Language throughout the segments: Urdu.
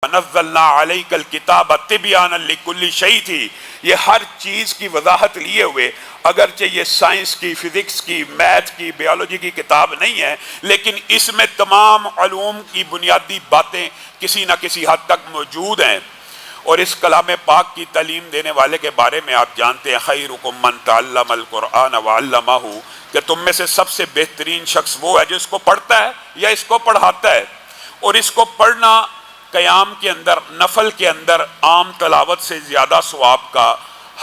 نزلنا علیک الکتاب تبیانا لکل شیء تھی، یہ ہر چیز کی وضاحت لیے ہوئے، اگرچہ یہ سائنس کی، فزکس کی، میتھ کی، بیولوجی کی کتاب نہیں ہے، لیکن اس میں تمام علوم کی بنیادی باتیں کسی نہ کسی حد تک موجود ہیں۔ اور اس کلام پاک کی تعلیم دینے والے کے بارے میں آپ جانتے ہیں خیرکم من تعلم القرآن وعلمہ، کہ تم میں سے سب سے بہترین شخص وہ ہے جو اس کو پڑھتا ہے یا اس کو پڑھاتا ہے۔ اور اس کو پڑھنا قیام کے اندر، نفل کے اندر عام تلاوت سے زیادہ ثواب کا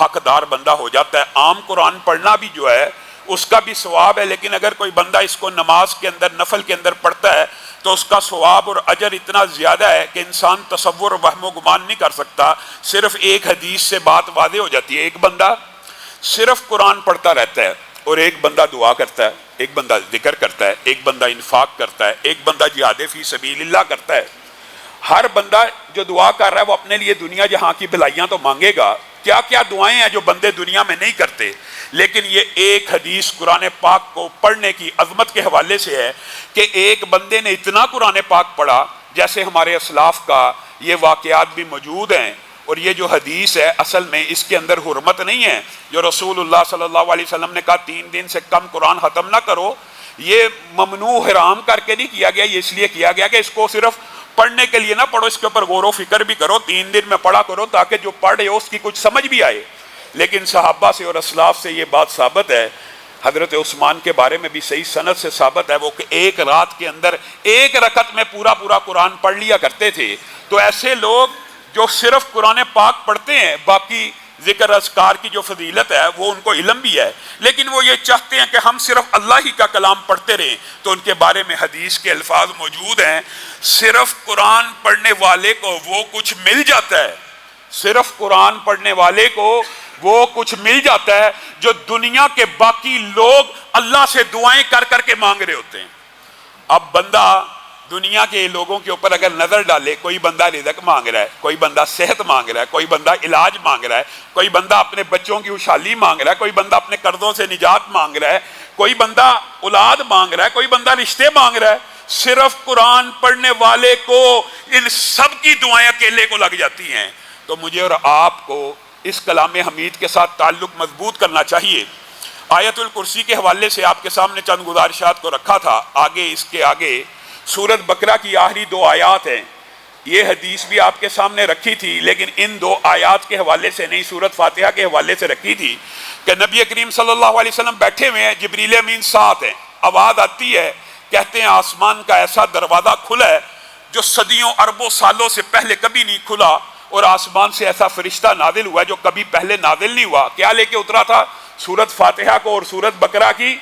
حقدار بندہ ہو جاتا ہے۔ عام قرآن پڑھنا بھی جو ہے اس کا بھی ثواب ہے، لیکن اگر کوئی بندہ اس کو نماز کے اندر، نفل کے اندر پڑھتا ہے تو اس کا ثواب اور اجر اتنا زیادہ ہے کہ انسان تصور و وہم و گمان نہیں کر سکتا۔ صرف ایک حدیث سے بات واضح ہو جاتی ہے، ایک بندہ صرف قرآن پڑھتا رہتا ہے اور ایک بندہ دعا کرتا ہے، ایک بندہ ذکر کرتا ہے، ایک بندہ انفاق کرتا ہے، ایک بندہ جہاد فی سبیل اللہ کرتا ہے۔ ہر بندہ جو دعا کر رہا ہے وہ اپنے لیے دنیا جہاں کی بھلائیاں تو مانگے گا، کیا کیا دعائیں ہیں جو بندے دنیا میں نہیں کرتے، لیکن یہ ایک حدیث قرآن پاک کو پڑھنے کی عظمت کے حوالے سے ہے کہ ایک بندے نے اتنا قرآن پاک پڑھا، جیسے ہمارے اسلاف کا یہ واقعات بھی موجود ہیں۔ اور یہ جو حدیث ہے اصل میں اس کے اندر حرمت نہیں ہے، جو رسول اللہ صلی اللہ علیہ وسلم نے کہا 3 دن سے کم قرآن ختم نہ کرو، یہ ممنوع حرام کر کے نہیں کیا گیا، یہ اس لیے کیا گیا کہ اس کو صرف پڑھنے کے لیے نہ پڑھو، اس کے اوپر غور و فکر بھی کرو، 3 دن میں پڑھا کرو تاکہ جو پڑھے اس کی کچھ سمجھ بھی آئے۔ لیکن صحابہ سے اور اسلاف سے یہ بات ثابت ہے، حضرت عثمان کے بارے میں بھی صحیح سند سے ثابت ہے، وہ کہ ایک رات کے اندر ایک رکعت میں پورا قرآن پڑھ لیا کرتے تھے۔ تو ایسے لوگ جو صرف قرآن پاک پڑھتے ہیں، باقی ذکر اذکار کی جو فضیلت ہے وہ ان کو علم بھی ہے، لیکن وہ یہ چاہتے ہیں کہ ہم صرف اللہ ہی کا کلام پڑھتے رہیں، تو ان کے بارے میں حدیث کے الفاظ موجود ہیں، صرف قرآن پڑھنے والے کو وہ کچھ مل جاتا ہے، صرف قرآن پڑھنے والے کو وہ کچھ مل جاتا ہے جو دنیا کے باقی لوگ اللہ سے دعائیں کر کر کے مانگ رہے ہوتے ہیں۔ اب بندہ دنیا کے لوگوں کے اوپر اگر نظر ڈالے، کوئی بندہ رزق مانگ رہا ہے، کوئی بندہ صحت مانگ رہا ہے، کوئی بندہ علاج مانگ رہا ہے، کوئی بندہ اپنے بچوں کی خوشحالی مانگ رہا ہے، کوئی بندہ اپنے قرضوں سے نجات مانگ رہا ہے، کوئی بندہ اولاد مانگ رہا ہے، کوئی بندہ رشتے مانگ رہا ہے، صرف قرآن پڑھنے والے کو ان سب کی دعائیں اکیلے کو لگ جاتی ہیں۔ تو مجھے اور آپ کو اس کلام حمید کے ساتھ تعلق مضبوط کرنا چاہیے۔ آیت الکرسی کے حوالے سے آپ کے سامنے چند گزارشات کو رکھا تھا، آگے اس کے آگے سورۃ بقرہ کی آخری 2 آیات ہیں، یہ حدیث بھی آپ کے سامنے رکھی تھی، لیکن ان 2 آیات کے حوالے سے نہیں، سورۃ فاتحہ کے حوالے سے رکھی تھی کہ نبی کریم صلی اللہ علیہ وسلم بیٹھے ہوئے ہیں، جبریل امین ساتھ ہیں، آواز آتی ہے، کہتے ہیں آسمان کا ایسا دروازہ کھلا ہے جو صدیوں اربوں سالوں سے پہلے کبھی نہیں کھلا، اور آسمان سے ایسا فرشتہ نازل ہوا جو کبھی پہلے نازل نہیں ہوا۔ کیا لے کے اترا تھا؟ سورۃ فاتحہ کو اور سورۃ بقرہ کی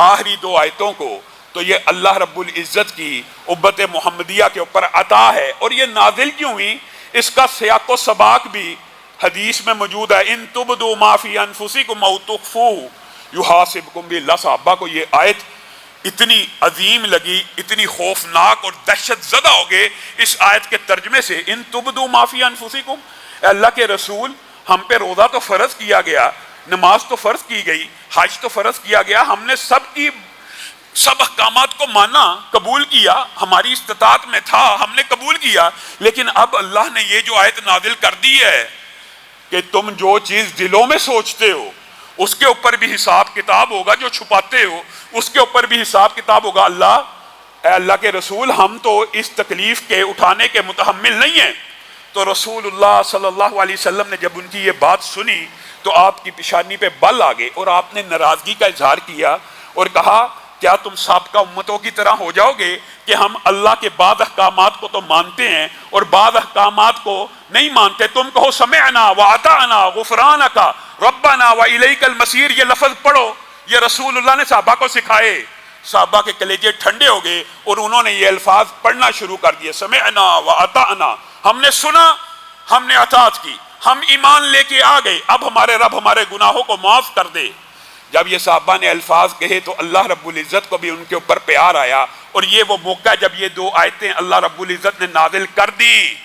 آخری 2 آیتوں کو۔ تو یہ اللہ رب العزت کی امت محمدیہ کے اوپر عطا ہے، اور یہ نازل کیوں ہوئی اس کا سیاق و سباق بھی حدیث میں موجود ہے، ان تبدوا ما فی انفسکم او تخفوہ یحاسبکم باللہ۔ صحابہ کو یہ آیت اتنی عظیم لگی، اتنی خوفناک اور دہشت زدہ ہو گئے اس آیت کے ترجمے سے، ان تبدوا ما فی انفسکم، اے اللہ کے رسول ہم پہ روزہ تو فرض کیا گیا، نماز تو فرض کی گئی، حج تو فرض کیا گیا، ہم نے سب احکامات کو مانا، قبول کیا، ہماری استطاعت میں تھا، ہم نے قبول کیا، لیکن اب اللہ نے یہ جو آیت نازل کر دی ہے کہ تم جو چیز دلوں میں سوچتے ہو اس کے اوپر بھی حساب کتاب ہوگا، جو چھپاتے ہو اس کے اوپر بھی حساب کتاب ہوگا۔ اے اللہ کے رسول ہم تو اس تکلیف کے اٹھانے کے متحمل نہیں ہیں۔ تو رسول اللہ صلی اللہ علیہ وسلم نے جب ان کی یہ بات سنی تو آپ کی پیشانی پہ بل آ گئے، اور آپ نے ناراضگی کا اظہار کیا اور کہا کیا تم سابقہ امتوں کی طرح ہو جاؤ گے کہ ہم اللہ کے بعض احکامات کو تو مانتے ہیں اور بعض احکامات کو نہیں مانتے؟ تم کہو سمعنا واطعنا غفرانک ربنا والیک المصیر، یہ لفظ پڑھو، یہ رسول اللہ نے صحابہ کو سکھائے۔ صحابہ کے کلیجے ٹھنڈے ہو گئے اور انہوں نے یہ الفاظ پڑھنا شروع کر دیے، سمعنا واطعنا، ہم نے سنا، ہم نے اطاعت کی، ہم ایمان لے کے آ گئے، اب ہمارے رب ہمارے گناہوں کو معاف کر دے۔ جب یہ صحابہ نے الفاظ کہے تو اللہ رب العزت کو بھی ان کے اوپر پیار آیا، اور یہ وہ موقع جب یہ 2 آیتیں اللہ رب العزت نے نازل کر دی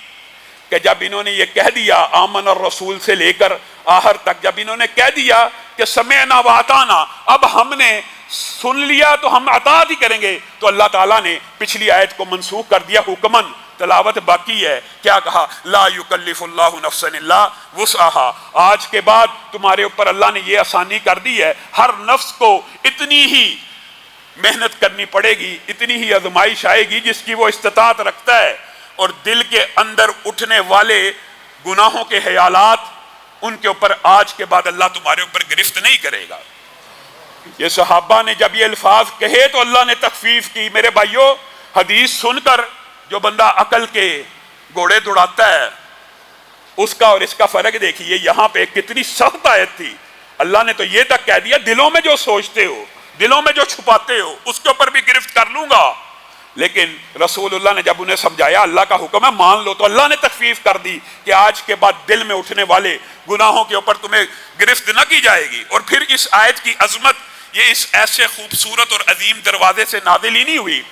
کہ جب انہوں نے یہ کہہ دیا، آمن الرسول سے لے کر آخر تک جب انہوں نے کہہ دیا کہ سمعنا واطعنا، اب ہم نے سن لیا تو ہم اطاعت ہی کریں گے، تو اللہ تعالیٰ نے پچھلی آیت کو منسوخ کر دیا حکمن، تلاوت باقی ہے. کیا کہا؟ لا یکلف اللہ نفسا الا وسعہا. آج کے بعد تمہارے اوپر اللہ نے یہ آسانی کر دی ہے، ہر نفس کو اتنی ہی محنت کرنی پڑے گی، اتنی ہی آزمائش آئے گی جس کی وہ استطاعت رکھتا ہے. اور دل کے اندر اٹھنے والے گناہوں کے خیالات، ان کے اوپر آج کے بعد اللہ تمہارے اوپر گرفت نہیں کرے گا. یہ صحابہ نے جب یہ الفاظ کہے تو اللہ نے تخفیف کی. میرے بھائیو، حدیث سن کر جو بندہ عقل کے گھوڑے دوڑاتا ہے، اس کا اور اس کا فرق دیکھیے. یہاں پہ کتنی سخت آیت تھی. اللہ نے تو یہ تک کہہ دیا دلوں میں جو سوچتے ہو، دلوں میں جو چھپاتے ہو، اس کے اوپر بھی گرفت کر لوں گا. لیکن رسول اللہ نے جب انہیں سمجھایا اللہ کا حکم ہے مان لو، تو اللہ نے تخفیف کر دی کہ آج کے بعد دل میں اٹھنے والے گناہوں کے اوپر تمہیں گرفت نہ کی جائے گی. اور پھر اس آیت کی عظمت یہ اس ایسے خوبصورت اور عظیم دروازے سے نازل ہی نہیں ہوئی.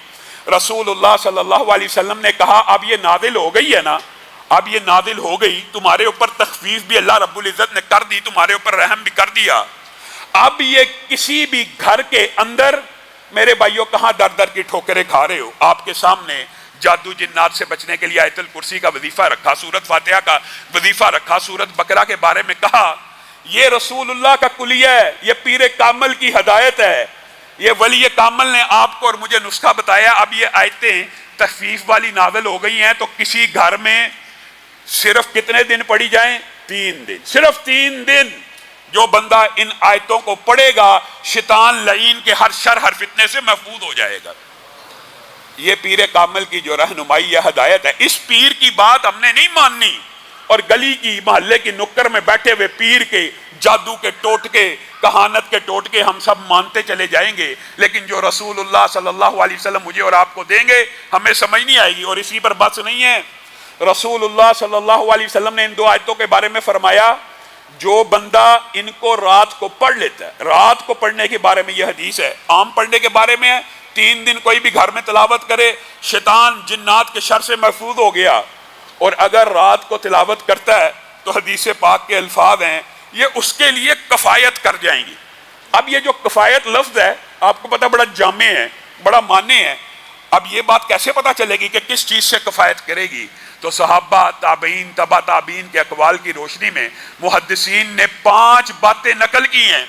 رسول اللہ صلی اللہ علیہ وسلم نے کہا اب یہ نازل ہو گئی ہے نا، اب یہ نازل ہو گئی، تمہارے اوپر تخفیف بھی اللہ رب العزت نے کر دی، تمہارے اوپر رحم بھی کر دیا. اب یہ کسی بھی گھر کے اندر، میرے بھائیوں کہاں در در کی ٹھوکریں کھا رہے ہو؟ آپ کے سامنے جادو جنات سے بچنے کے لیے آیت الکرسی کا وظیفہ رکھا، سورت فاتحہ کا وظیفہ رکھا، سورت بقرہ کے بارے میں کہا. یہ رسول اللہ کا کلیہ ہے، یہ پیر کامل کی ہدایت ہے، یہ ولی کامل نے آپ کو اور مجھے نسخہ بتایا. اب یہ آیتیں تخفیف والی نازل ہو گئی ہیں تو کسی گھر میں صرف کتنے دن پڑھی جائیں؟ 3 دن. صرف 3 دن جو بندہ ان آیتوں کو پڑھے گا شیطان لعین کے ہر شر ہر فتنے سے محفوظ ہو جائے گا. یہ پیر کامل کی جو رہنمائی ہے، ہدایت ہے. اس پیر کی بات ہم نے نہیں ماننی اور گلی کی محلے کی نکر میں بیٹھے ہوئے پیر کے جادو کے ٹوٹکے، کہانت کے ٹوٹکے ہم سب مانتے چلے جائیں گے، لیکن جو رسول اللہ صلی اللہ علیہ وسلم مجھے اور آپ کو دیں گے ہمیں سمجھ نہیں آئے گی. اور اسی پر بس نہیں ہے، رسول اللہ صلی اللہ علیہ وسلم نے ان 2 آیتوں کے بارے میں فرمایا جو بندہ ان کو رات کو پڑھ لیتا ہے. رات کو پڑھنے کے بارے میں یہ حدیث ہے، عام پڑھنے کے بارے میں ہے. 3 دن کوئی بھی گھر میں تلاوت کرے شیطان جنات کے شر سے محفوظ ہو گیا. اور اگر رات کو تلاوت کرتا ہے تو حدیث پاک کے الفاظ ہیں یہ اس کے لیے کفایت کر جائیں گی. اب یہ جو کفایت لفظ ہے آپ کو پتہ بڑا جامع ہے، بڑا معنی ہے. اب یہ بات کیسے پتہ چلے گی کہ کس چیز سے کفایت کرے گی؟ تو صحابہ، تابعین، تبع تابعین کے اقوال کی روشنی میں محدثین نے 5 باتیں نقل کی ہیں.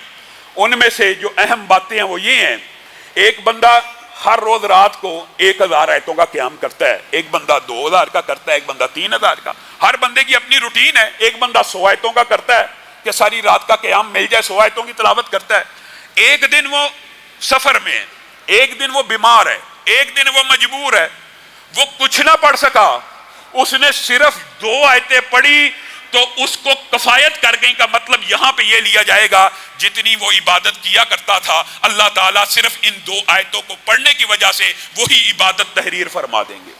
ان میں سے جو اہم باتیں ہیں وہ یہ ہیں: ایک بندہ ہر روز رات کو 1000 آیتوں کا قیام کرتا ہے، ایک بندہ 2000 کا کرتا ہے، ایک بندہ 3000 کا. ہر بندے کی اپنی روٹین ہے. ایک بندہ 100 آیتوں کا کرتا ہے کہ ساری رات کا قیام مل جائے، 100 آیتوں کی تلاوت کرتا ہے. ایک دن وہ سفر میں ہے، ایک دن وہ بیمار ہے، ایک دن وہ مجبور ہے، وہ کچھ نہ پڑھ سکا، اس نے صرف 2 آیتیں پڑھی تو اس کو کفایت کر گئی. کا مطلب یہاں پہ یہ لیا جائے گا جتنی وہ عبادت کیا کرتا تھا اللہ تعالیٰ صرف ان 2 آیتوں کو پڑھنے کی وجہ سے وہی عبادت تحریر فرما دیں گے.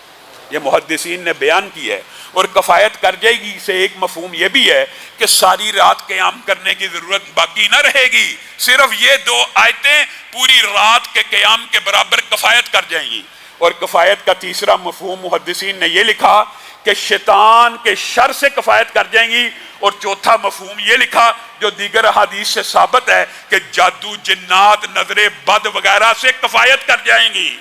یہ محدثین نے بیان کی ہے. اور کفایت کر جائے گی سے ایک مفہوم یہ بھی ہے کہ ساری رات قیام کرنے کی ضرورت باقی نہ رہے گی، صرف یہ 2 آیتیں پوری رات کے قیام کے برابر کفایت کر جائیں گی. اور کفایت کا تیسرا مفہوم محدثین نے یہ لکھا کہ شیطان کے شر سے کفایت کر جائیں گی. اور چوتھا مفہوم یہ لکھا جو دیگر احادیث سے ثابت ہے کہ جادو، جنات، نظر بد وغیرہ سے کفایت کر جائیں گی.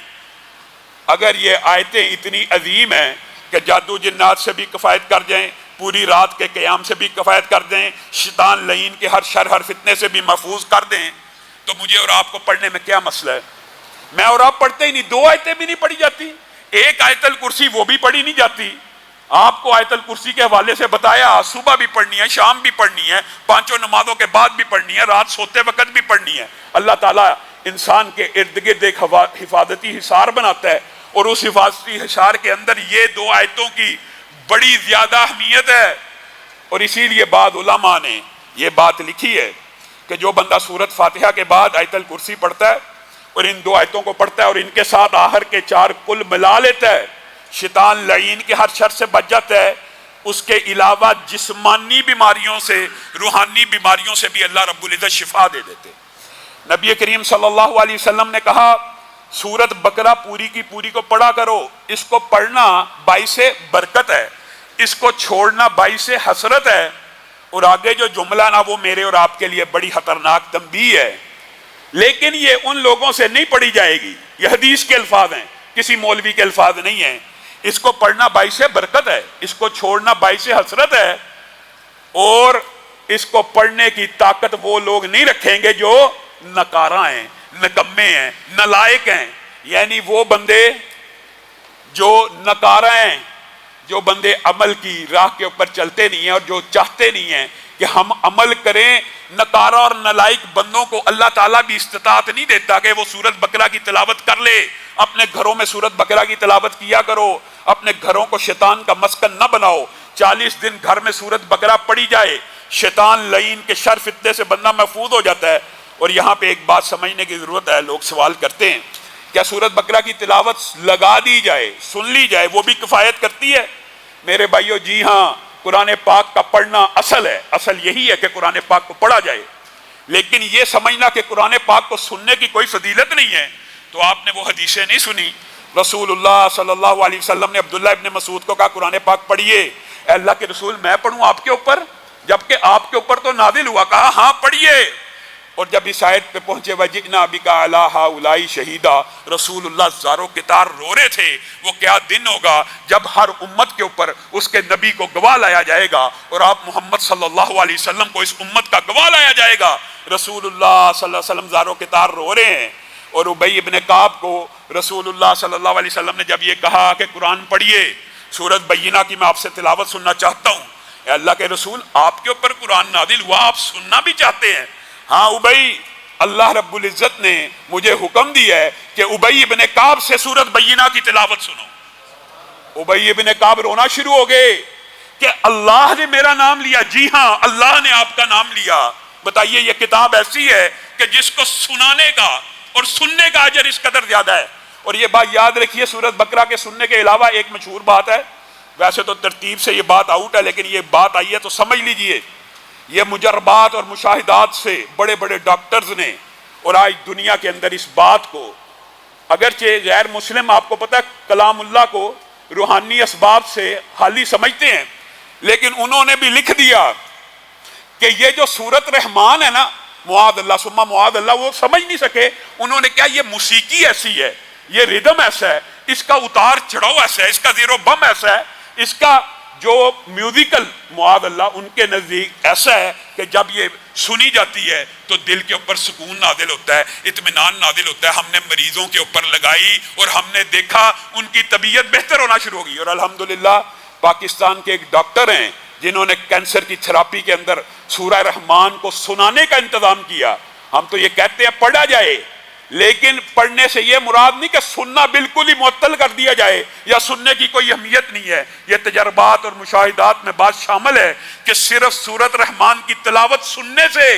اگر یہ آیتیں اتنی عظیم ہیں کہ جادو جنات سے بھی کفایت کر جائیں، پوری رات کے قیام سے بھی کفایت کر دیں، شیطان لعین کے ہر شر ہر فتنے سے بھی محفوظ کر دیں، تو مجھے اور آپ کو پڑھنے میں کیا مسئلہ ہے؟ میں اور آپ پڑھتے ہی نہیں. 2 آیتیں بھی نہیں پڑھی جاتی، ایک آیت الکرسی وہ بھی پڑھی نہیں جاتی. آپ کو آیت الکرسی کے حوالے سے بتایا صبح بھی پڑھنی ہے، شام بھی پڑھنی ہے، 5 نمازوں کے بعد بھی پڑھنی ہے، رات سوتے وقت بھی پڑھنی ہے. اللہ تعالیٰ انسان کے ارد گرد ایک حفاظتی حصار بناتا ہے اور اس حفاظتی حصار کے اندر یہ 2 آیتوں کی بڑی زیادہ اہمیت ہے. اور اسی لیے بعض علماء نے یہ بات لکھی ہے کہ جو بندہ سورت فاتحہ کے بعد آیت الکرسی پڑھتا ہے اور ان 2 آیتوں کو پڑھتا ہے اور ان کے ساتھ آخر کے 4 کل ملا لیتا ہے، شیطان لعین کے ہر شر سے بچ جاتا ہے. اس کے علاوہ جسمانی بیماریوں سے، روحانی بیماریوں سے بھی اللہ رب العزت شفا دے دیتے. نبی کریم صلی اللہ علیہ وسلم نے کہا سورت بقرہ پوری کی پوری کو پڑھا کرو، اس کو پڑھنا باعث برکت ہے، اس کو چھوڑنا باعث حسرت ہے. اور آگے جو جملہ نا وہ میرے اور آپ کے لیے بڑی خطرناک تنبیہ ہے. لیکن یہ ان لوگوں سے نہیں پڑھی جائے گی، یہ حدیث کے الفاظ ہیں، کسی مولوی کے الفاظ نہیں ہیں. اس کو پڑھنا باعث برکت ہے، اس کو چھوڑنا باعث حسرت ہے، اور اس کو پڑھنے کی طاقت وہ لوگ نہیں رکھیں گے جو نکارہ ہیں، نکمے ہیں، نالائق ہیں، یعنی وہ بندے جو نکارہ ہیں، جو بندے عمل کی راہ کے اوپر چلتے نہیں ہیں اور جو چاہتے نہیں ہیں کہ ہم عمل کریں۔ نکارہ اور نالائق بندوں کو اللہ تعالیٰ بھی استطاعت نہیں دیتا کہ وہ سورۃ بقرہ کی تلاوت کر لے۔ اپنے گھروں میں سورۃ بقرہ کی تلاوت کیا کرو، اپنے گھروں کو شیطان کا مسکن نہ بناؤ۔ 40 دن گھر میں سورۃ بقرہ پڑھی جائے، شیطان لعین کے شر فتنے سے بندہ محفوظ ہو جاتا ہے۔ اور یہاں پہ ایک بات سمجھنے کی ضرورت ہے، لوگ سوال کرتے ہیں کیا سورۃ بقرہ کی تلاوت لگا دی جائے، سن لی جائے، وہ بھی کفایت کرتی ہے؟ میرے بھائیو جی ہاں، قرآن پاک کا پڑھنا اصل ہے، اصل یہی ہے کہ قرآن پاک کو پڑھا جائے، لیکن یہ سمجھنا کہ قرآن پاک کو سننے کی کوئی فضیلت نہیں ہے، تو آپ نے وہ حدیثیں نہیں سنی۔ رسول اللہ صلی اللہ علیہ وسلم نے عبداللہ ابن مسعود کو کہا قرآن پاک پڑھیے۔ اے اللہ کے رسول میں پڑھوں آپ کے اوپر؟ جبکہ آپ کے اوپر تو نازل ہوا، کہا ہاں پڑھیے۔ اور جب اس آیت پہ پہنچے وَجِئْنَا بِكَ عَلَىٰ هَٰؤُلَاءِ شَهِيدًا، رسول اللہ زاروں کے تار رو رہے تھے۔ وہ کیا دن ہوگا جب ہر امت کے اوپر اس کے نبی کو گواہ لایا جائے گا، اور آپ محمد صلی اللہ علیہ وسلم کو اس امت کا گواہ لایا جائے گا۔ رسول اللہ صلی اللہ علیہ وسلم زاروں کے تار رو رہے ہیں، اور ابی ابن کعب کو رسول اللہ صلی اللہ علیہ وسلم نے جب یہ کہا کہ قرآن پڑھیے، سورۃ بینہ کی میں آپ سے تلاوت سننا چاہتا ہوں، اے اللہ کے رسول آپ کے اوپر قرآن نازل ہوا، آپ سننا بھی چاہتے ہیں؟ ہاں ابی، اللہ رب العزت نے مجھے حکم دیا ہے کہ ابی ابن کعب سے سورۃ بینہ کی تلاوت سنو۔ ابی ابن کعب رونا شروع ہو گئے کہ اللہ نے میرا نام لیا۔ جی ہاں، اللہ نے آپ کا نام لیا۔ بتائیے یہ کتاب ایسی ہے کہ جس کو سنانے کا اور سننے کا اجر اس قدر زیادہ ہے۔ اور یہ بات یاد رکھیے، سورۃ بقرہ کے سننے کے علاوہ ایک مشہور بات ہے، ویسے تو ترتیب سے یہ بات آؤٹ ہے لیکن یہ بات آئی ہے تو سمجھ لیجئے، یہ مجربات اور مشاہدات سے بڑے بڑے ڈاکٹرز نے، اور آج دنیا کے اندر اس بات کو، اگرچہ غیر مسلم آپ کو پتہ ہے کلام اللہ کو روحانی اسباب سے حالی سمجھتے ہیں، لیکن انہوں نے بھی لکھ دیا کہ یہ جو سورۃ رحمان ہے نا، معاذ اللہ ثم معاذ اللہ، وہ سمجھ نہیں سکے۔ انہوں نے کیا یہ موسیقی ایسی ہے، یہ ردم ایسا ہے، اس کا اتار چڑھاؤ ایسا ہے، اس کا زیر و بم ایسا ہے، اس کا جو میوزیکل معاذ اللہ ان کے نزدیک ایسا ہے کہ جب یہ سنی جاتی ہے تو دل کے اوپر سکون نازل ہوتا ہے، اطمینان نازل ہوتا ہے۔ ہم نے مریضوں کے اوپر لگائی اور ہم نے دیکھا ان کی طبیعت بہتر ہونا شروع ہوگی۔ اور الحمدللہ پاکستان کے ایک ڈاکٹر ہیں جنہوں نے کینسر کی تھراپی کے اندر سورہ رحمان کو سنانے کا انتظام کیا۔ ہم تو یہ کہتے ہیں پڑھا جائے، لیکن پڑھنے سے یہ مراد نہیں کہ سننا بالکل ہی معطل کر دیا جائے یا سننے کی کوئی اہمیت نہیں ہے۔ یہ تجربات اور مشاہدات میں بات شامل ہے کہ صرف سورۃ رحمان کی تلاوت سننے سے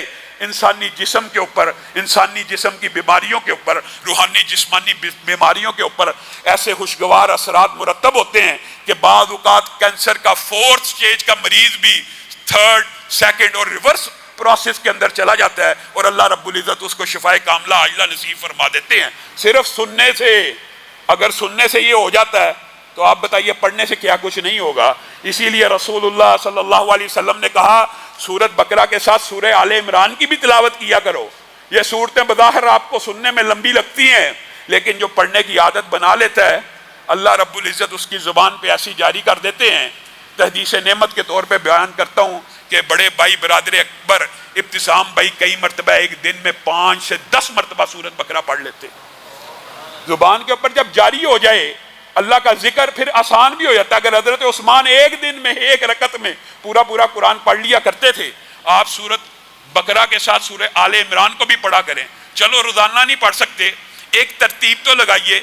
انسانی جسم کے اوپر، انسانی جسم کی بیماریوں کے اوپر، روحانی جسمانی بیماریوں کے اوپر ایسے خوشگوار اثرات مرتب ہوتے ہیں کہ بعض اوقات کینسر کا 4th سٹیج کا مریض بھی 3rd، 2nd اور ریورس پروسیس کے اندر چلا جاتا ہے، اور اللہ رب العزت اس کو شفائے کاملہ عاجلہ نصیب فرما دیتے ہیں صرف سننے سے۔ اگر سننے سے یہ ہو جاتا ہے تو آپ بتائیے پڑھنے سے کیا کچھ نہیں ہوگا۔ اسی لیے رسول اللہ صلی اللہ علیہ وسلم نے کہا سورۃ بقرہ کے ساتھ سورہ آل عمران کی بھی تلاوت کیا کرو۔ یہ صورتیں بظاہر آپ کو سننے میں لمبی لگتی ہیں، لیکن جو پڑھنے کی عادت بنا لیتا ہے اللہ رب العزت اس کی زبان پہ ایسی جاری کر دیتے ہیں۔ تحدیث نعمت کے طور پہ بیان کرتا ہوں کہ بڑے بھائی برادر اکبر ابتسام بھائی کئی مرتبہ ایک دن میں 5 سے 10 مرتبہ سورۃ بقرہ پڑھ لیتے۔ زبان کے اوپر جب جاری ہو جائے اللہ کا ذکر پھر آسان بھی ہو جاتا ہے۔ اگر حضرت عثمان ایک دن میں ایک رکعت میں پورا قرآن پڑھ لیا کرتے تھے، آپ سورۃ بقرہ کے ساتھ سورہ آل عمران کو بھی پڑھا کریں۔ چلو روزانہ نہیں پڑھ سکتے، ایک ترتیب تو لگائیے،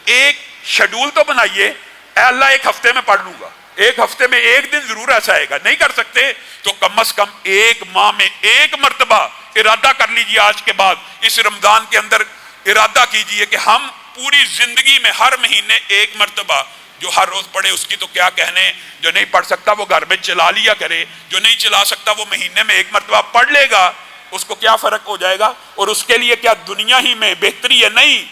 ایک شیڈول تو بنائیے، اے اللہ ایک ہفتے میں پڑھ لوں گا، ایک ہفتے میں ایک دن ضرور ایسا آئے گا۔ نہیں کر سکتے تو کم از کم ایک ماہ میں ایک مرتبہ ارادہ کر لیجئے۔ آج کے بعد اس رمضان کے اندر ارادہ کیجئے کہ ہم پوری زندگی میں ہر مہینے ایک مرتبہ، جو ہر روز پڑھے اس کی تو کیا کہنے، جو نہیں پڑھ سکتا وہ گھر میں چلا لیا کرے، جو نہیں چلا سکتا وہ مہینے میں ایک مرتبہ پڑھ لے گا، اس کو کیا فرق ہو جائے گا؟ اور اس کے لیے کیا دنیا ہی میں بہتری ہے؟ نہیں۔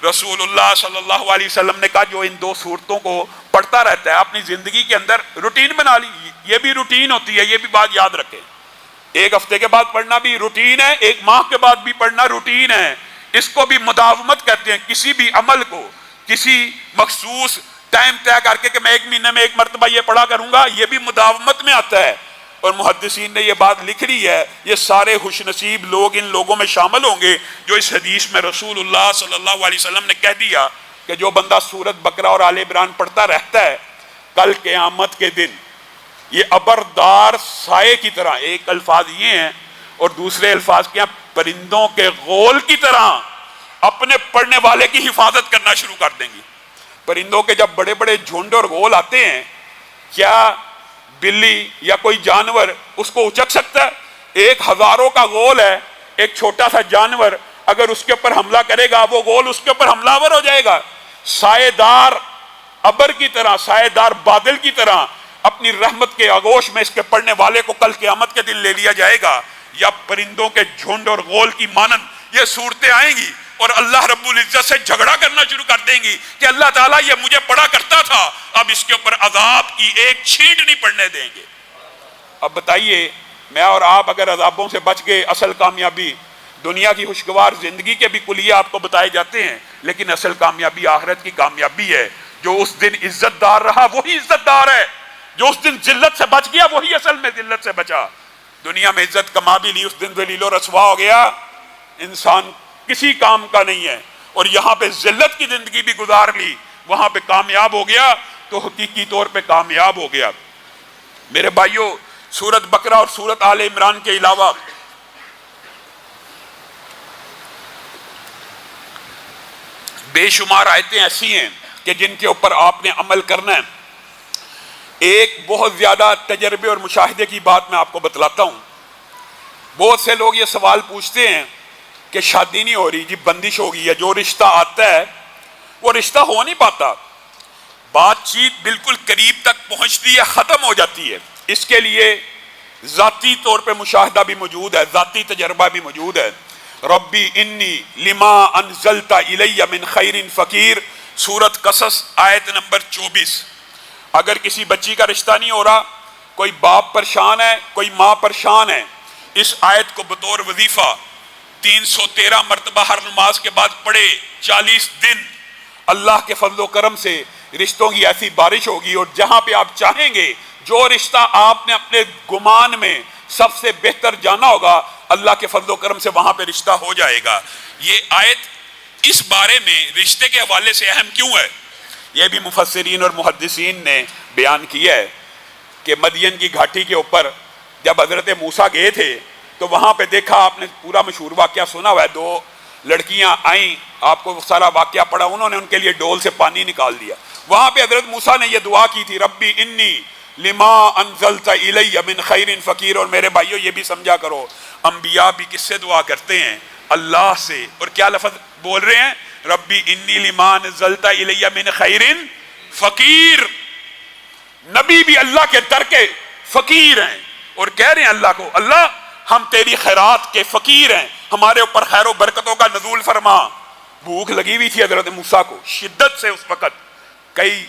رسول اللہ صلی اللہ علیہ وسلم نے کہا جو ان 2 سورتوں کو پڑھتا رہتا ہے اپنی زندگی کے اندر روٹین بنا لی۔ یہ بھی روٹین ہوتی ہے، یہ بھی بات یاد رکھیں۔ ایک ہفتے کے بعد پڑھنا بھی روٹین ہے، ایک ماہ کے بعد بھی پڑھنا روٹین ہے۔ اس کو بھی مداومت کہتے ہیں۔ کسی بھی عمل کو کسی مخصوص ٹائم طے کر کے کہ میں 1 مہینے میں 1 مرتبہ یہ پڑھا کروں گا، یہ بھی مداومت میں آتا ہے۔ اور محدثین نے یہ بات لکھ لی ہے، یہ سارے خوش نصیب لوگ ان لوگوں میں شامل ہوں گے جو اس حدیث میں رسول اللہ صلی اللہ علیہ وسلم نے کہہ دیا کہ جو بندہ سورۃ بقرہ اور آل عمران پڑھتا رہتا ہے، کل قیامت کے دن یہ ابردار سائے کی طرح، ایک الفاظ یہ ہیں اور دوسرے الفاظ کیا، پرندوں کے غول کی طرح اپنے پڑھنے والے کی حفاظت کرنا شروع کر دیں گی۔ پرندوں کے جب بڑے بڑے جھنڈ اور غول آتے ہیں، کیا بلی یا کوئی جانور اس کو اچک سکتا ہے؟ ایک ہزاروں کا غول ہے، ایک چھوٹا سا جانور اگر اس کے اوپر حملہ کرے گا، وہ غول اس کے اوپر حملہ آور ہو جائے گا۔ سائے دار ابر کی طرح، سائے دار بادل کی طرح اپنی رحمت کے آغوش میں اس کے پڑھنے والے کو کل قیامت کے دن لے لیا جائے گا۔ یا پرندوں کے جھنڈ اور غول کی مانند یہ صورتیں آئیں گی اور اللہ رب العزت سے جھگڑا کرنا شروع کر دیں گی کہ اللہ تعالیٰ یہ مجھے پڑھا کرتا تھا، اب اس کے اوپر عذاب کی ایک چھینٹ نہیں پڑنے دیں گے۔ اب بتائیے، میں اور آپ اگر عذابوں سے بچ گئے، اصل کامیابی دنیا کی خوشگوار زندگی کے بھی کلیہ آپ کو بتائے جاتے ہیں، لیکن اصل کامیابی آخرت کی کامیابی ہے۔ جو اس دن عزت دار رہا وہی عزت دار ہے، جو اس دن ذلت سے بچ گیا وہی اصل میں ذلت سے بچا۔ دنیا میں عزت کما بھی لی، اس دن ذلیل و رسوا ہو گیا، انسان کسی کام کا نہیں ہے۔ اور یہاں پہ ذلت کی زندگی بھی گزار لی، وہاں پہ کامیاب ہو گیا تو حقیقی طور پہ کامیاب ہو گیا۔ میرے بھائیوں، سورۃ بقرہ اور سورۃ آل عمران کے علاوہ بے شمار آیتیں ایسی ہیں کہ جن کے اوپر آپ نے عمل کرنا ہے۔ ایک بہت زیادہ تجربے اور مشاہدے کی بات میں آپ کو بتلاتا ہوں۔ بہت سے لوگ یہ سوال پوچھتے ہیں کہ شادی نہیں ہو رہی جی، بندش ہو گئی ہے، جو رشتہ آتا ہے وہ رشتہ ہو نہیں پاتا، بات چیت بالکل قریب تک پہنچتی ہے، ختم ہو جاتی ہے۔ اس کے لیے ذاتی طور پہ مشاہدہ بھی موجود ہے، ذاتی تجربہ بھی موجود ہے۔ ربی انی لما انزلت الی من خیر فقیر، سورۃ قصص آیت نمبر 24۔ اگر کسی بچی کا رشتہ نہیں ہو رہا، کوئی باپ پریشان ہے، کوئی ماں پریشان ہے، اس آیت کو بطور وظیفہ 313 مرتبہ ہر نماز کے بعد پڑھے، 40 دن اللہ کے فضل و کرم سے رشتوں کی ایسی بارش ہوگی، اور جہاں پہ آپ چاہیں گے، جو رشتہ آپ نے اپنے گمان میں سب سے بہتر جانا ہوگا، اللہ کے فضل و کرم سے وہاں پہ رشتہ ہو جائے گا۔ یہ آیت اس بارے میں رشتے کے حوالے سے اہم کیوں ہے؟ یہ بھی مفسرین اور محدثین نے بیان کیا ہے کہ مدین کی گھاٹی کے اوپر جب حضرت موسیٰ گئے تھے تو وہاں پہ دیکھا، آپ نے پورا مشہور واقعہ سنا ہوا ہے، 2 لڑکیاں آئیں، آپ کو سارا واقعہ پڑھا، انہوں نے ان کے لیے ڈول سے پانی نکال دیا۔ وہاں پہ حضرت موسیٰ نے یہ دعا کی تھی، ربی انی لما انزلت الی من خیر فقیر۔ اور میرے بھائیوں، یہ بھی سمجھا کرو، انبیاء بھی کس سے دعا کرتے ہیں؟ اللہ سے۔ اور کیا لفظ بول رہے ہیں؟ ربی انی لما انزلت الی من خیر فقیر۔ نبی بھی اللہ کے در کے فقیر ہیں اور کہہ رہے ہیں اللہ کو، اللہ ہم تیری خیرات کے فقیر ہیں، ہمارے اوپر خیر و برکتوں کا نزول فرما۔ بھوک لگی ہوئی تھی حضرت موسیٰ کو شدت سے، اس وقت کئی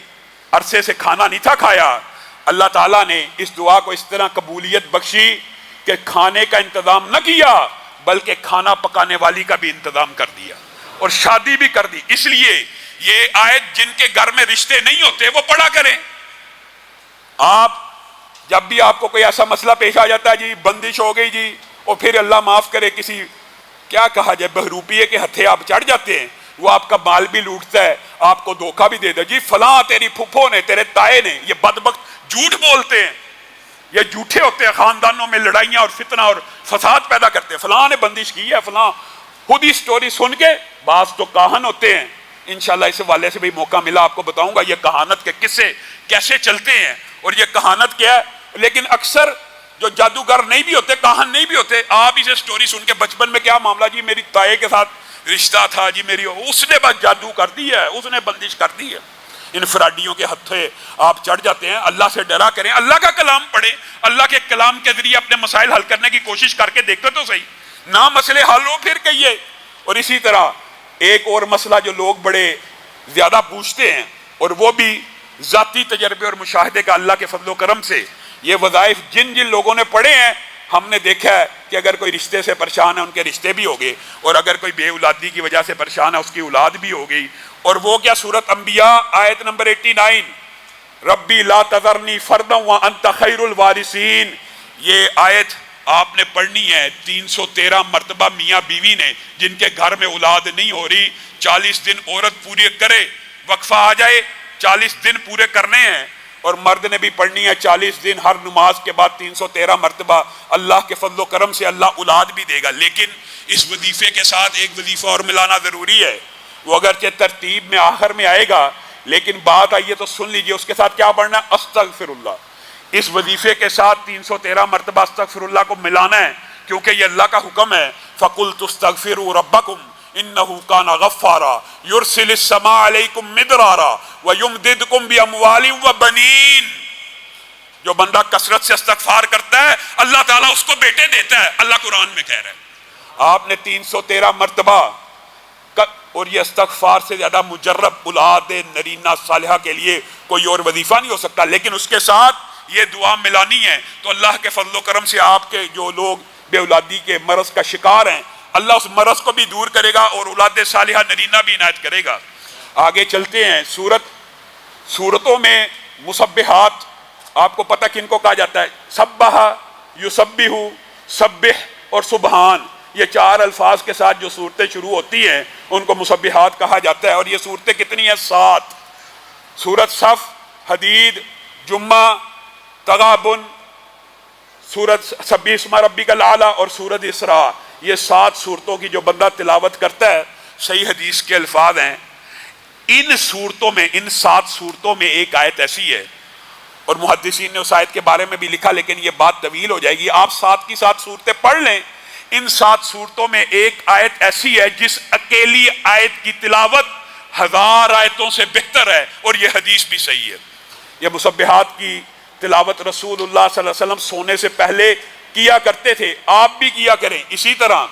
عرصے سے کھانا نہیں تھا کھایا۔ اللہ تعالیٰ نے اس دعا کو اس طرح قبولیت بخشی کہ کھانے کا انتظام نہ کیا بلکہ کھانا پکانے والی کا بھی انتظام کر دیا اور شادی بھی کر دی۔ اس لیے یہ آیت جن کے گھر میں رشتے نہیں ہوتے وہ پڑھا کریں۔ آپ جب بھی آپ کو کوئی ایسا مسئلہ پیش آ جاتا ہے، جی بندش ہو گئی جی، اور پھر اللہ معاف کرے کسی کیا کہا جائے بہروپیے کے ہتھے آپ چڑھ جاتے ہیں، وہ آپ کا مال بھی لوٹتا ہے، آپ کو دھوکہ بھی دے دے، جی فلاں تیری پھپھو نے، تیرے تائے نے، یہ بدبخت جھوٹ بولتے ہیں، یہ جھوٹے ہوتے ہیں، خاندانوں میں لڑائیاں اور فتنہ اور فساد پیدا کرتے ہیں، فلاں نے بندش کی ہے، فلاں۔ خود ہی سٹوری سن کے، بعض تو کاہن ہوتے ہیں، انشاءاللہ اس والے سے بھی موقع ملا آپ کو بتاؤں گا یہ کہانت کے قصے کیسے چلتے ہیں اور یہ کہانت کیا ہے۔ لیکن اکثر جو جادوگر نہیں بھی ہوتے، کاہن نہیں بھی ہوتے، آپ اسے سٹوری سن کے بچپن میں کیا معاملہ، جی میری تائے کے ساتھ رشتہ تھا جی، میری اس نے بس جادو کر دی ہے، اس نے بندش کر دی ہے۔ ان فراڈیوں کے ہتھے آپ چڑھ جاتے ہیں۔ اللہ سے ڈرا کریں، اللہ کا کلام پڑھیں، اللہ کے کلام کے ذریعے اپنے مسائل حل کرنے کی کوشش کر کے دیکھتے تو صحیح، نہ مسئلے حل ہو پھر کہیے۔ اور اسی طرح ایک اور مسئلہ جو لوگ بڑے زیادہ پوچھتے ہیں، اور وہ بھی ذاتی تجربے اور مشاہدے کا اللہ کے فضل و کرم سے، یہ وظائف جن جن لوگوں نے پڑھے ہیں ہم نے دیکھا ہے کہ اگر کوئی رشتے سے پریشان ہے ان کے رشتے بھی ہو گئے، اور اگر کوئی بے اولادی کی وجہ سے پریشان ہے اس کی اولاد بھی ہو گئی۔ اور وہ کیا، سورۃ انبیاء آیت نمبر 89، ربی لا تذرنی فردا وانت خیر الوارثین، یہ آیت آپ نے پڑھنی ہے 313 مرتبہ میاں بیوی نے، جن کے گھر میں اولاد نہیں ہو رہی 40 دن عورت پورے کرے، وقفہ آ جائے 40 دن پورے کرنے ہیں، اور مرد نے بھی پڑھنی ہے 40 دن ہر نماز کے بعد 313 مرتبہ۔ اللہ کے فضل و کرم سے اللہ اولاد بھی دے گا، لیکن اس وظیفے کے ساتھ ایک وظیفہ اور ملانا ضروری ہے، وہ اگرچہ ترتیب میں آخر میں آئے گا لیکن بات آئیے تو سن لیجئے، اس کے ساتھ کیا پڑھنا ہے؟ استغفر اللہ۔ اس وظیفے کے ساتھ 313 مرتبہ استغفر اللہ کو ملانا ہے، کیونکہ یہ اللہ کا حکم ہے، فَقُلْتُ اسْتَغْفِرُوا رَبَّكُمْ إِنَّهُ كَانَ غَفَّارًا يُرْسِلِ السَّمَاءَ عَلَيْكُمْ مِدْرَارًا وَيُمْدِدْكُمْ بِأَمْوَالٍ وَبَنِينَ۔ جو بندہ کثرت سے استغفار کرتا ہے اللہ تعالیٰ اس کو بیٹے دیتا ہے، اللہ قرآن میں کہہ رہا ہے۔ آپ نے 313 مرتبہ، اور یہ استغفار سے زیادہ مجرب اولاد نرینہ صالحہ کے لیے کوئی اور وظیفہ نہیں ہو سکتا، لیکن اس کے ساتھ یہ دعا ملانی ہے، تو اللہ کے فضل و کرم سے آپ کے جو لوگ بے اولادی کے مرض کا شکار ہیں، اللہ اس مرض کو بھی دور کرے گا اور اولاد صالحہ نرینہ بھی عنایت کرے گا۔ آگے چلتے ہیں، سورتوں میں مسبحات، آپ کو پتہ کن کو کہا جاتا ہے؟ سبح، یسبح، سبح اور سبحان، یہ 4 الفاظ کے ساتھ جو صورتیں شروع ہوتی ہیں ان کو مسبحات کہا جاتا ہے۔ اور یہ صورتیں کتنی ہیں؟ 7۔ سورت صف، حدید، جمعہ، تغابن، سورت سبح اسم ربک الاعلی اور سورت اسراء، یہ 7 صورتوں کی جو بندہ تلاوت کرتا ہے، صحیح حدیث کے الفاظ ہیں، ان صورتوں میں، ان 7 صورتوں میں ایک آیت ایسی ہے، اور محدثین نے اس آیت کے بارے میں بھی لکھا، لیکن یہ بات طویل ہو جائے گی، آپ 7 کی 7 صورتیں پڑھ لیں۔ ان 7 صورتوں میں ایک آیت ایسی ہے جس اکیلی آیت کی تلاوت 1000 آیتوں سے بہتر ہے، اور یہ حدیث بھی صحیح ہے۔ یہ مسبحات کی تلاوت رسول اللہ صلی اللہ علیہ وسلم سونے سے پہلے کیا کرتے تھے، آپ بھی کیا کریں۔ اسی طرح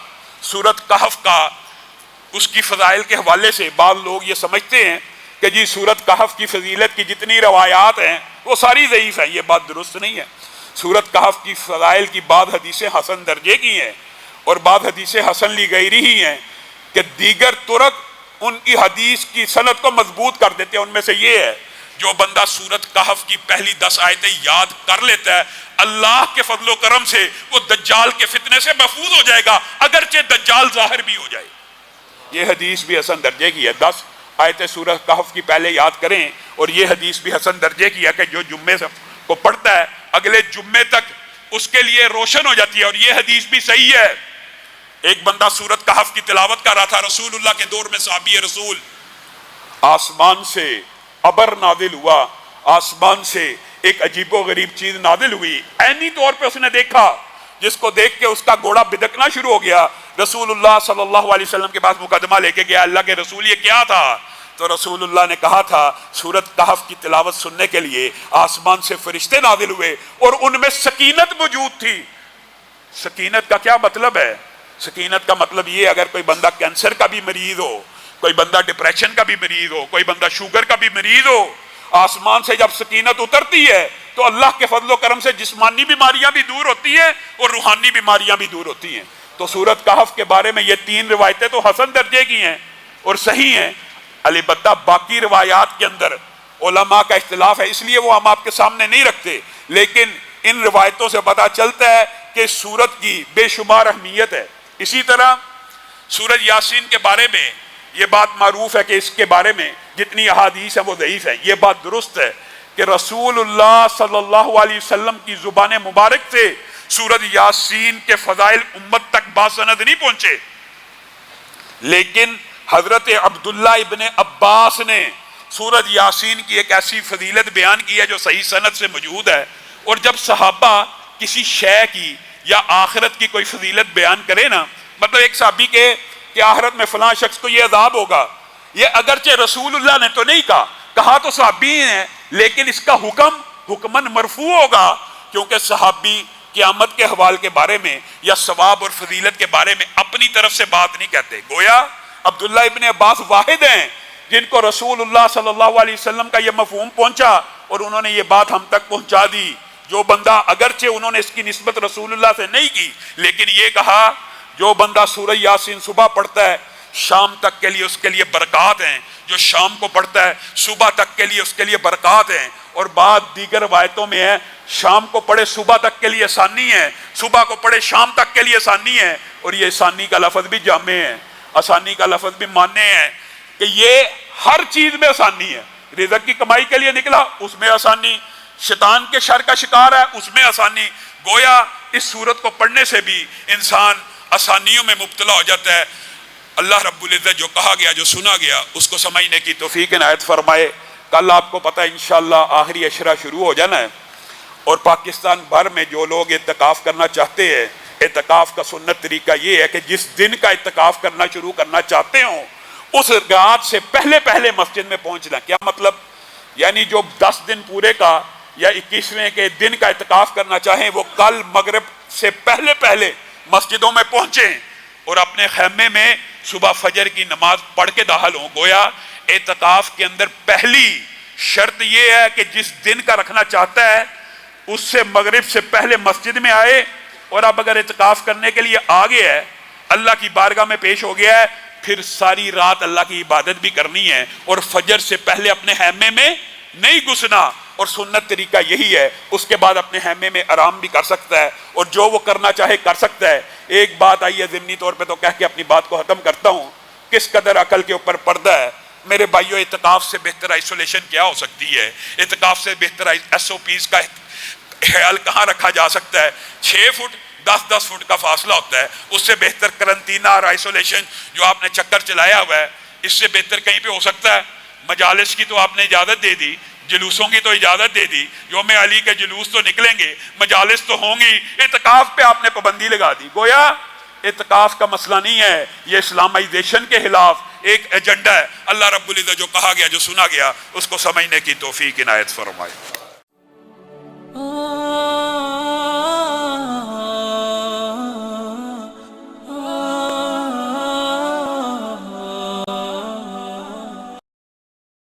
سورت کہف کا، اس کی فضائل کے حوالے سے بعض لوگ یہ سمجھتے ہیں کہ جی سورت کہف کی فضیلت کی جتنی روایات ہیں وہ ساری ضعیف ہیں، یہ بات درست نہیں ہے۔ سورت کہف کی فضائل کی بعض حدیثیں حسن درجے کی ہیں، اور بعض حدیثیں حسن لی غیری ہی ہیں، کہ دیگر طرق ان کی حدیث کی سند کو مضبوط کر دیتے ہیں۔ ان میں سے یہ ہے، جو بندہ سورت کہف کی پہلی 10 آیتیں یاد کر لیتا ہے، اللہ کے فضل و کرم سے وہ دجال کے فتنے سے محفوظ ہو جائے گا، اگرچہ دجال ظاہر بھی ہو جائے۔ یہ حدیث بھی حسن درجے کی ہے، 10 آیتیں سورت کہف کی پہلے یاد کریں، اور یہ حدیث بھی حسن درجے کی ہے کہ جو جمعے کو پڑھتا ہے اگلے جمعے تک اس کے لیے روشن ہو جاتی ہے، اور یہ حدیث بھی صحیح ہے۔ ایک بندہ سورت کہف کی تلاوت کر رہا تھا، رسول اللہ کے دور میں صحابی رسول، آسمان سے ابر نازل ہوا، آسمان سے ایک عجیب و غریب چیز نازل ہوئی، عینی طور پہ اس نے دیکھا، جس کو دیکھ کے اس کا گھوڑا بدکنا شروع ہو گیا۔ رسول اللہ صلی اللہ علیہ وسلم کے پاس مقدمہ لے کے گیا، اللہ کے رسول یہ کیا تھا؟ تو رسول اللہ نے کہا تھا سورت کہف کی تلاوت سننے کے لیے آسمان سے فرشتے نازل ہوئے، اور ان میں سکینت موجود تھی۔ سکینت کا کیا مطلب ہے؟ سکینت کا مطلب یہ، اگر کوئی بندہ کینسر کا بھی مریض ہو، کوئی بندہ ڈپریشن کا بھی مریض ہو، کوئی بندہ شوگر کا بھی مریض ہو، آسمان سے جب سکینت اترتی ہے تو اللہ کے فضل و کرم سے جسمانی بیماریاں بھی دور ہوتی ہیں اور روحانی بیماریاں بھی دور ہوتی ہیں۔ تو سورت کہف کے بارے میں یہ 3 روایتیں تو حسن درجے کی ہیں اور صحیح ہیں، البتہ باقی روایات کے اندر علماء کا اختلاف ہے، اس لیے وہ ہم آپ کے سامنے نہیں رکھتے، لیکن ان روایتوں سے پتہ چلتا ہے کہ سورت کی بے شمار اہمیت ہے۔ اسی طرح سورۃ یاسین کے بارے میں یہ بات معروف ہے کہ اس کے بارے میں جتنی احادیث ہیں وہ ضعیف ہیں۔ یہ بات درست ہے کہ رسول اللہ صلی اللہ علیہ وسلم کی زبان مبارک سے سورۃ یاسین کے فضائل امت تک باسند نہیں پہنچے، لیکن حضرت عبداللہ ابن عباس نے سورۃ یاسین کی ایک ایسی فضیلت بیان کی ہے جو صحیح سند سے موجود ہے، اور جب صحابہ کسی شے کی یا آخرت کی کوئی فضیلت بیان کرے نا، مطلب ایک صحابی کے کہ آخرت میں فلاں شخص کو یہ عذاب ہوگا، یہ اگرچہ رسول اللہ نے تو نہیں کہا تو صحابی ہیں، لیکن اس کا حکماً مرفوع ہوگا، کیونکہ صحابی قیامت کے حوال کے بارے میں یا ثواب اور فضیلت کے بارے میں اپنی طرف سے بات نہیں کہتے۔ گویا عبداللہ ابن عباس واحد ہیں جن کو رسول اللہ صلی اللہ علیہ وسلم کا یہ مفہوم پہنچا، اور انہوں نے یہ بات ہم تک پہنچا دی جو بندہ اگرچہ انہوں نے اس کی نسبت رسول اللہ سے نہیں کی لیکن یہ کہا جو بندہ سورہ یاسین صبح پڑھتا ہے شام تک کے لیے اس کے لیے برکات ہیں، جو شام کو پڑھتا ہے صبح تک کے لیے اس کے لیے برکات ہیں، اور بعد دیگر روایتوں میں ہے شام کو پڑھے صبح تک کے لیے آسانی ہے، صبح کو پڑھے شام تک کے لیے آسانی ہے، اور یہ آسانی کا لفظ بھی جامع ہے، آسانی کا لفظ بھی ماننے ہے کہ یہ ہر چیز میں آسانی ہے، رزق کی کمائی کے لیے نکلا اس میں آسانی، شیطان کے شر کا شکار ہے اس میں آسانی، گویا اس سورت کو پڑھنے سے بھی انسان آسانیوں میں مبتلا ہو جاتا ہے۔ اللہ رب العزت جو کہا گیا جو سنا گیا اس کو سمجھنے کی توفیق عنایت فرمائے۔ کل آپ کو پتہ انشاءاللہ آخری عشرہ شروع ہو جانا ہے، اور پاکستان بھر میں جو لوگ اعتکاف کرنا چاہتے ہیں، اعتکاف کا سنت طریقہ یہ ہے کہ جس دن کا اعتکاف کرنا شروع کرنا چاہتے ہوں اس رات سے پہلے مسجد میں پہنچنا۔ کیا مطلب؟ یعنی جو 10 دن پورے کا یا 21ویں کے دن کا اعتکاف کرنا چاہیں وہ کل مغرب سے پہلے مسجدوں میں پہنچیں اور اپنے خیمے میں صبح فجر کی نماز پڑھ کے داخل ہوں۔ گویا اعتکاف کے اندر پہلی شرط یہ ہے کہ جس دن کا رکھنا چاہتا ہے اس سے مغرب سے پہلے مسجد میں آئے، اور اب اگر اعتکاف کرنے کے لیے آ گیا ہے اللہ کی بارگاہ میں پیش ہو گیا ہے پھر ساری رات اللہ کی عبادت بھی کرنی ہے، اور فجر سے پہلے اپنے خیمے میں نہیں گھسنا، اور سنت طریقہ یہی ہے۔ اس کے بعد اپنے خیمے میں آرام بھی کر سکتا ہے اور جو وہ کرنا چاہے کر سکتا ہے۔ ایک بات آئی ہے ضمنی طور پہ تو کہہ کے اپنی بات کو ختم کرتا ہوں، کس قدر عقل کے اوپر پردہ ہے میرے بھائیو۔ اعتکاف سے بہتر آئسولیشن کیا ہو سکتی ہے؟ اعتکاف سے بہتر SOPs کا خیال کہاں رکھا جا سکتا ہے؟ 6 فٹ 10 فٹ کا فاصلہ ہوتا ہے، اس سے بہتر کرنٹینہ اور آئسولیشن جو آپ نے چکر چلایا ہوا ہے اس سے بہتر کہیں پہ ہو سکتا ہے؟ مجالس کی تو آپ نے اجازت دے دی، جلوسوں کی تو اجازت دے دی، یوم علی کے جلوس تو نکلیں گے، مجالس تو ہوں گی، اعتکاف پہ آپ نے پابندی لگا دی۔ گویا اعتکاف کا مسئلہ نہیں ہے، یہ اسلامائزیشن کے خلاف ایک ایجنڈا ہے۔ اللہ رب العزت جو کہا گیا جو سنا گیا اس کو سمجھنے کی توفیق عنایت فرمائے۔